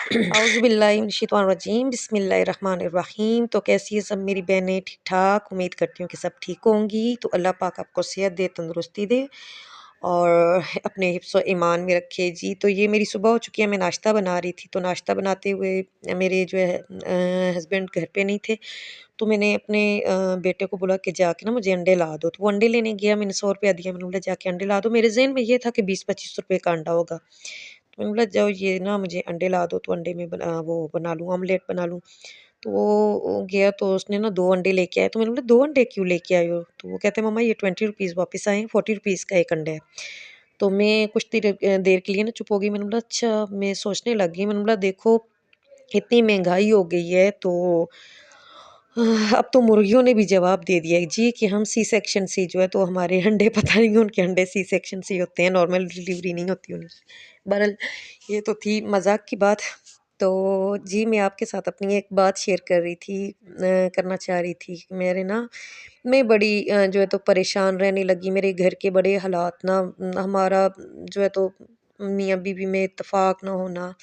औज़ुबिल्लाहिमिनश्शैतानिर्रजीम बिस्मिल्लाहिर्रहमानिर्रहीम। तो कैसी है सब मेरी बहनें? ठीक ठाक, उम्मीद करती हूँ कि सब ठीक होंगी। तो अल्लाह पाक आपको सेहत दे, तंदुरुस्ती दे और अपने हिफ्ज़ व ईमान में रखे जी। तो ये मेरी सुबह हो चुकी है, मैं नाश्ता बना रही थी। तो नाश्ता बनाते हुए मेरे जो है हस्बैंड घर पे नहीं थे। तो मैंने अपने बेटे को बोला कि जाके ना मुझे अंडे ला दो। तो वो अंडे लेने गया, मैंने 100 रुपया दिया, मैंने बोला जाके अंडे ला दो। मेरे ज़हन में ये था कि 20-25 रुपए का अंडा होगा। तो मैंने बोला जाओ ये ना मुझे अंडे ला दो, तो अंडे में वो बना लूँ, ऑमलेट बना लूँ। तो वो गया तो उसने ना 2 अंडे लेके आया। तो मैंने बोला 2 अंडे क्यों लेके आए हो? तो वो कहते हैं मम्मा ये 20 रुपीज़ वापस आए हैं, 40 रुपीज़ का 1 अंडा है। तो मैं कुछ देर के लिए ना चुप हो गई। मैंने बोला अच्छा, मैं सोचने लग गई। मैंने बोला देखो इतनी महँगाई हो गई है तो अब तो मुर्गियों ने भी जवाब दे दिया है जी कि हम सी सेक्शन से जो है तो हमारे अंडे पता नहीं उनके अंडे सी सेक्शन से होते हैं, नॉर्मल डिलीवरी नहीं होती उनकी। बहरहाल ये तो थी मज़ाक की बात। तो जी मैं आपके साथ अपनी एक बात शेयर कर रही थी, करना चाह रही थी। मेरे ना मैं बड़ी जो है तो परेशान रहने लगी। मेरे घर के बड़े हालात ना, हमारा जो है तो मियाँ बीवी में इत्तेफ़ाक ना होना,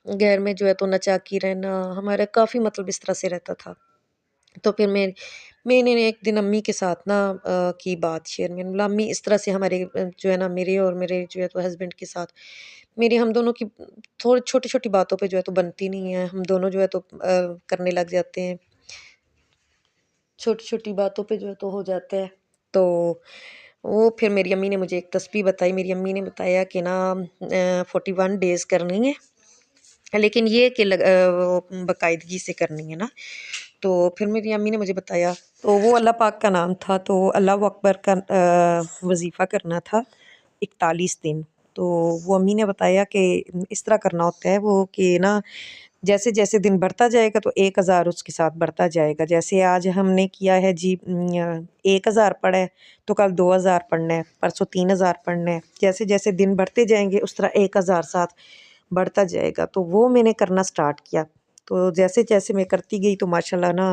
घर में जो है तो नाचाकी रहना, हमारा काफ़ी मतलब इस तरह से रहता था। तो फिर मैंने एक दिन अम्मी के साथ ना की बात शेयर। मैंने बोला अम्मी इस तरह से हमारे जो है ना मेरे और मेरे जो है तो हस्बैंड के साथ मेरी हम दोनों की थोड़ी छोटी-छोटी बातों पे जो है तो बनती नहीं है। हम दोनों जो है तो करने लग जाते हैं। छोटी-छोटी बातों पे जो है तो हो जाता है। तो वो फिर मेरी अम्मी ने मुझे एक तस्बीह बताई। मेरी अम्मी ने बताया कि ना 41 डेज़ करनी है। लेकिन ये कि वो बाकायदगी से करनी है ना। तो फिर मेरी अम्मी ने मुझे बताया, तो वो अल्लाह पाक का नाम था, तो अल्लाहू अकबर का वज़ीफ़ा करना था 41 दिन। तो वो अम्मी ने बताया कि इस तरह करना होता है वो कि ना जैसे-जैसे दिन बढ़ता जाएगा तो 1000 उसके साथ बढ़ता जाएगा। जैसे आज हमने किया है जी 1000 पढ़ा है, तो कल 2000 पढ़ना है, परसों 3000 पढ़ना है। जैसे-जैसे दिन बढ़ते जाएँगे उस तरह 1000 साथ बढ़ता जाएगा। तो वो मैंने करना स्टार्ट किया। तो जैसे-जैसे मैं करती गई तो माशाल्लाह ना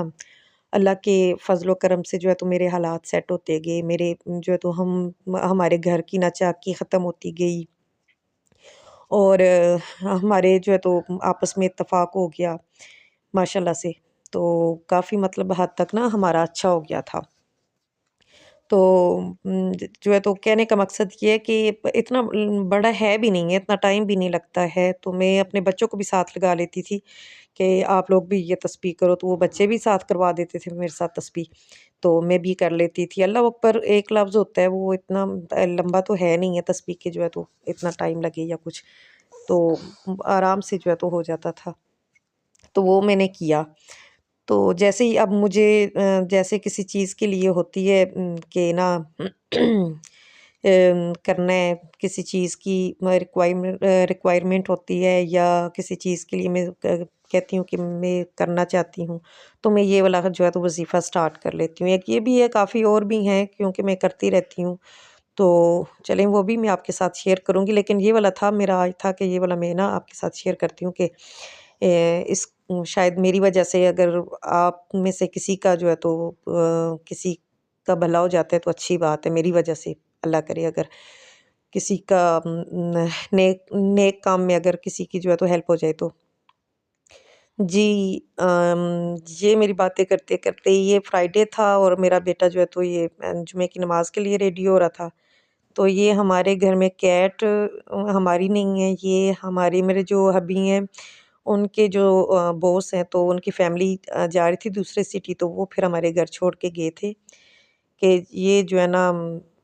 अल्लाह के फ़ज़ल व करम से जो है तो मेरे हालात सेट होते गए। मेरे जो है तो हमारे घर की नाचाकी ख़त्म होती गई और हमारे जो है तो आपस में इत्तेफ़ाक हो गया माशाल्लाह से। तो काफ़ी मतलब हद तक ना हमारा अच्छा हो गया था। तो जो है तो कहने का मकसद ये है कि इतना बड़ा है भी नहीं है, इतना टाइम भी नहीं लगता है। तो मैं अपने बच्चों को भी साथ लगा लेती थी कि आप लोग भी ये तस्बीह करो, तो वो बच्चे भी साथ करवा देते थे मेरे साथ तस्बीह। तो मैं भी कर लेती थी। अल्लाह अकबर एक लफ्ज़ होता है, वो इतना लंबा तो है नहीं है तस्बीह के जो है तो इतना टाइम लगे या कुछ। तो आराम से जो है तो हो जाता था। तो वो मैंने किया। तो जैसे ही अब मुझे जैसे किसी चीज़ के लिए होती है कि ना करना है, किसी चीज़ की रिक्वायरमेंट होती है या किसी चीज़ के लिए मैं कहती हूँ कि मैं करना चाहती हूँ, तो मैं ये वाला जो है तो वज़ीफ़ा स्टार्ट कर लेती हूँ। एक ये भी है, काफ़ी और भी हैं क्योंकि मैं करती रहती हूँ। तो चलें वो भी मैं आपके साथ शेयर करूँगी, लेकिन ये वाला था मेरा आज था कि ये वाला मैं ना आपके साथ शेयर करती हूँ कि इस शायद मेरी वजह से अगर आप में से किसी का जो है तो किसी का भला हो जाता है तो अच्छी बात है। मेरी वजह से अल्लाह करे अगर किसी का नेक नेक काम में अगर किसी की जो है तो हेल्प हो जाए तो। जी ये मेरी बातें करते-करते ये फ्राइडे था और मेरा बेटा जो है तो ये जुमे की नमाज़ के लिए रेडी हो रहा था। तो ये हमारे घर में कैट हमारी नहीं है, ये हमारे मेरे जो हस्बैंड हैं, उनके जो बॉस हैं, तो उनकी फैमिली जा रही थी दूसरे सिटी, तो वो फिर हमारे घर छोड़ के गए थे कि ये जो है ना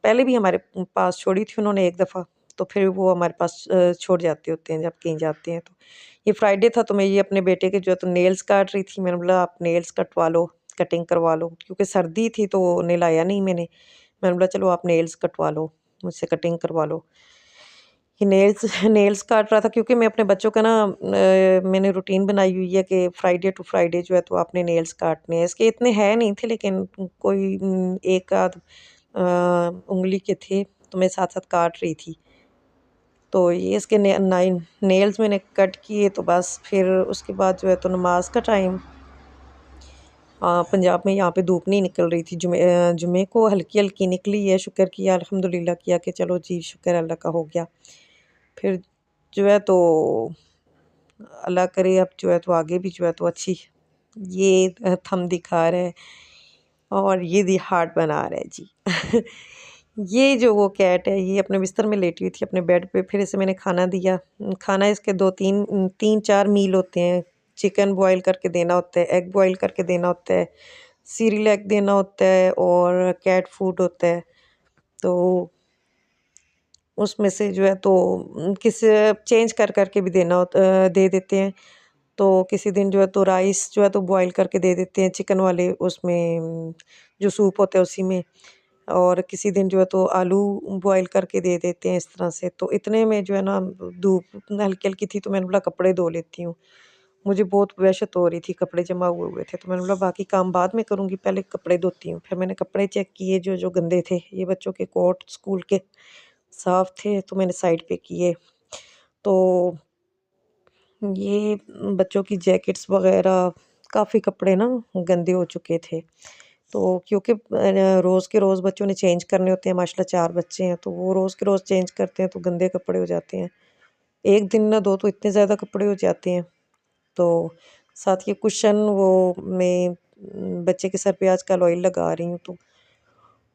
पहले भी हमारे पास छोड़ी थी उन्होंने एक दफ़ा, तो फिर वो हमारे पास छोड़ जाते होते हैं जब कहीं जाते हैं तो। ये फ्राइडे था तो मैं ये अपने बेटे के जो है तो नेल्स काट रही थी, मैंने बोला आप नेल्स कटवा लो, कटिंग करवा लो, क्योंकि सर्दी थी तो नहलाया नहीं मैंने। मैंने बोला चलो आप नेल्स कटवा लो, मुझसे कटिंग करवा लो। ये नेल्स नेल्स काट रहा था क्योंकि मैं अपने बच्चों का ना मैंने रूटीन बनाई हुई है कि फ्राइडे टू फ्राइडे जो है तो आपने नेल्स काटने हैं। इसके इतने है नहीं थे लेकिन कोई एक आध उँगली के थे, तो मैं साथ-साथ काट रही थी। तो ये इसके नेल्स मैंने कट किए तो बस फिर उसके बाद जो है तो नमाज़ का टाइम पंजाब में यहाँ पे धूप नहीं निकल रही थी। जुमे को हल्की-हल्की निकली है, शुक्र किया अल्हम्दुलिल्लाह किया कि चलो जी शुक्र अल्लाह का हो गया। फिर जो है तो अल्लाह करे अब जो है तो आगे भी जो है तो अच्छी ये थंब दिखा रहा है और ये दी हार्ट बना रहा है जी। ये जो वो कैट है ये अपने बिस्तर में लेटी हुई थी अपने बेड पे, फिर इसे मैंने खाना दिया। खाना इसके 2-3 3-4 मील होते हैं। चिकन बॉयल करके देना होता है, एग बॉयल करके देना होता है, सीरियल एग देना होता है और कैट फूड होता है। तो उसमें से जो है तो किस चेंज कर करके भी दे देते हैं। तो किसी दिन जो है तो राइस जो है तो बॉईल करके दे देते हैं चिकन वाले उसमें, जो सूप होता है उसी में। और किसी दिन जो है तो आलू बॉईल करके दे देते हैं इस तरह से। तो इतने में जो है ना धूप हल्की-हल्की थी तो मैंने बोला कपड़े धो लेती हूँ। मुझे बहुत वहशत हो रही थी, कपड़े जमा हुए हुए थे तो मैंने बोला बाकी काम बाद में करूँगी, पहले कपड़े धोती हूँ। फिर मैंने कपड़े चेक किए जो गंदे थे, ये बच्चों के कोट स्कूल के साफ थे तो मैंने साइड पे किए। तो ये बच्चों की जैकेट्स वगैरह काफ़ी कपड़े ना गंदे हो चुके थे। तो क्योंकि रोज़ के रोज़ बच्चों ने चेंज करने होते हैं, माशाल्लाह 4 बच्चे हैं तो वो रोज़ के रोज़ चेंज करते हैं तो गंदे कपड़े हो जाते हैं। 1 दिन ना 2 तो इतने ज़्यादा कपड़े हो जाते हैं। तो साथ ये कुशन वो मैं बच्चे के सर पे आजकल ऑयल लगा रही हूँ तो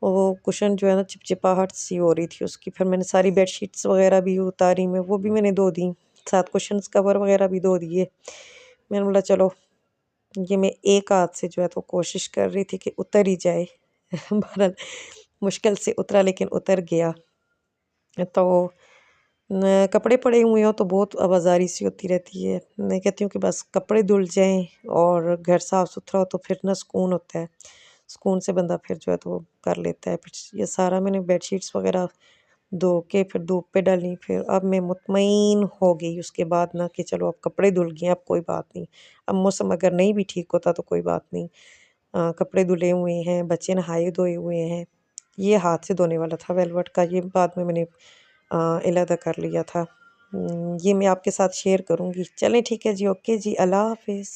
वो कुशन जो है ना चिपचिपाहट सी हो रही थी उसकी। फिर मैंने सारी बेडशीट्स वगैरह भी उतारी मैं, वो भी मैंने धो दी। साथ कुशन्स कवर वगैरह भी धो दिए। मैंने बोला चलो ये मैं एक हाथ से जो है तो कोशिश कर रही थी कि उतर ही जाए। बहरहाल मुश्किल से उतरा लेकिन उतर गया। तो कपड़े पड़े हुए हों तो बहुत आवाज़ारी सी होती रहती है। मैं कहती हूँ कि बस कपड़े धुल जाएँ और घर साफ़-सुथरा हो तो फिर ना सुकून होता है। सुकून से बंदा फिर जो है तो वो कर लेता है। फिर ये सारा मैंने बेडशीट्स वग़ैरह धो के फिर धूप पे डाली। फिर अब मैं मुतमईन हो गई उसके बाद ना कि चलो अब कपड़े धुल गए, अब कोई बात नहीं। अब मौसम अगर नहीं भी ठीक होता तो कोई बात नहीं। कपड़े धुले हुए हैं, बच्चे नहाए धोए हुए हैं। ये हाथ से धोने वाला था वेलवेट का, ये बाद में मैंने अलहदा कर लिया था। ये मैं आपके साथ शेयर करूँगी। चलें ठीक है जी, ओके जी, अल्लाह हाफ़िज़।